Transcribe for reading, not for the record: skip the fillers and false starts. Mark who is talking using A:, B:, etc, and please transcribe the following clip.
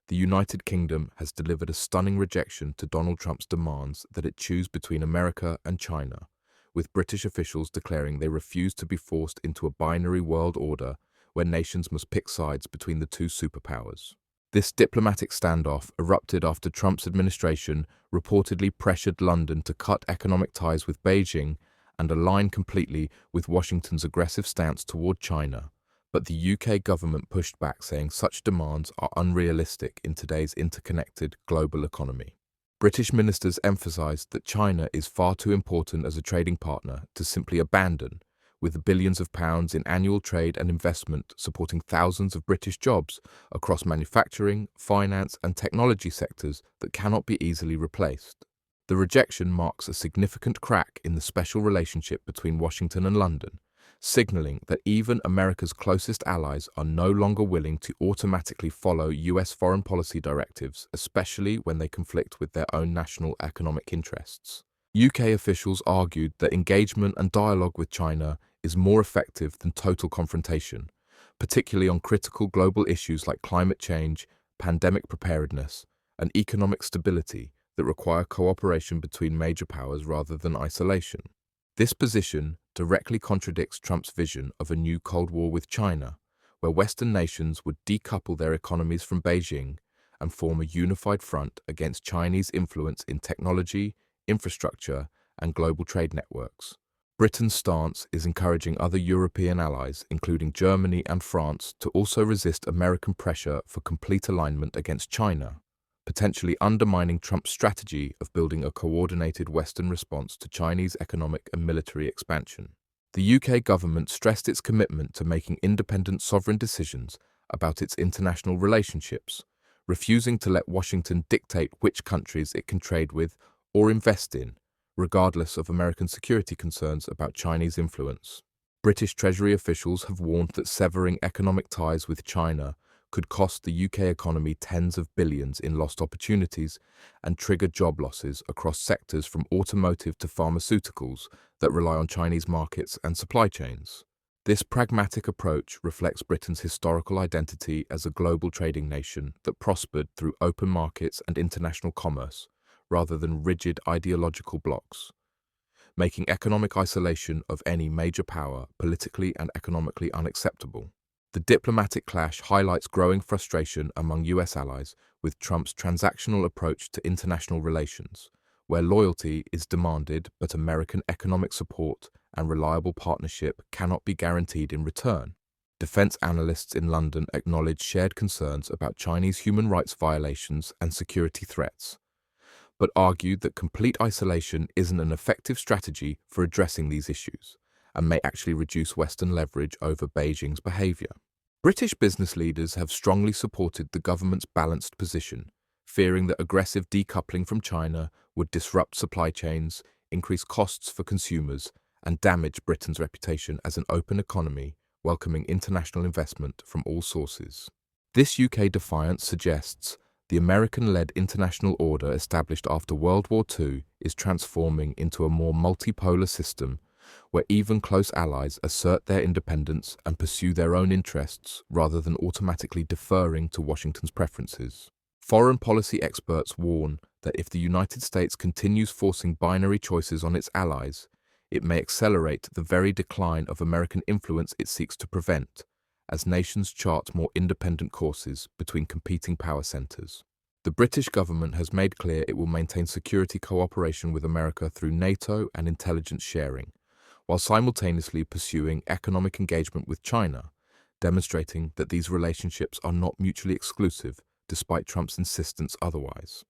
A: The United Kingdom has delivered a stunning rejection to Donald Trump's demands that it choose between America and China, with British officials declaring they refuse to be forced into a binary world order where nations must pick sides between the two superpowers. This diplomatic standoff erupted after Trump's administration reportedly pressured London to cut economic ties with Beijing and align completely with Washington's aggressive stance toward China. But the UK government pushed back, saying such demands are unrealistic in today's interconnected global economy. British ministers emphasised that China is far too important as a trading partner to simply abandon, with billions of pounds in annual trade and investment supporting thousands of British jobs across manufacturing, finance and technology sectors that cannot be easily replaced. The rejection marks a significant crack in the special relationship between Washington and London, signalling that even America's closest allies are no longer willing to automatically follow US foreign policy directives, especially when they conflict with their own national economic interests. UK officials argued that engagement and dialogue with China is more effective than total confrontation, particularly on critical global issues like climate change, pandemic preparedness, and economic stability that require cooperation between major powers rather than isolation. This position directly contradicts Trump's vision of a new Cold War with China, where Western nations would decouple their economies from Beijing and form a unified front against Chinese influence in technology, infrastructure, and global trade networks. Britain's stance is encouraging other European allies, including Germany and France, to also resist American pressure for complete alignment against China, potentially undermining Trump's strategy of building a coordinated Western response to Chinese economic and military expansion. The UK government stressed its commitment to making independent sovereign decisions about its international relationships, refusing to let Washington dictate which countries it can trade with or invest in, regardless of American security concerns about Chinese influence. British Treasury officials have warned that severing economic ties with China could cost the UK economy tens of billions in lost opportunities and trigger job losses across sectors from automotive to pharmaceuticals that rely on Chinese markets and supply chains. This pragmatic approach reflects Britain's historical identity as a global trading nation that prospered through open markets and international commerce, rather than rigid ideological blocs, making economic isolation of any major power politically and economically unacceptable. The diplomatic clash highlights growing frustration among US allies with Trump's transactional approach to international relations, where loyalty is demanded but American economic support and reliable partnership cannot be guaranteed in return. Defense analysts in London acknowledge shared concerns about Chinese human rights violations and security threats, but argued that complete isolation isn't an effective strategy for addressing these issues and may actually reduce Western leverage over Beijing's behavior. British business leaders have strongly supported the government's balanced position, fearing that aggressive decoupling from China would disrupt supply chains, increase costs for consumers, and damage Britain's reputation as an open economy, welcoming international investment from all sources. This UK defiance suggests the American-led international order established after World War II is transforming into a more multipolar system where even close allies assert their independence and pursue their own interests rather than automatically deferring to Washington's preferences. Foreign policy experts warn that if the United States continues forcing binary choices on its allies, it may accelerate the very decline of American influence it seeks to prevent, as nations chart more independent courses between competing power centers. The British government has made clear it will maintain security cooperation with America through NATO and intelligence sharing, while simultaneously pursuing economic engagement with China, demonstrating that these relationships are not mutually exclusive despite Trump's insistence otherwise.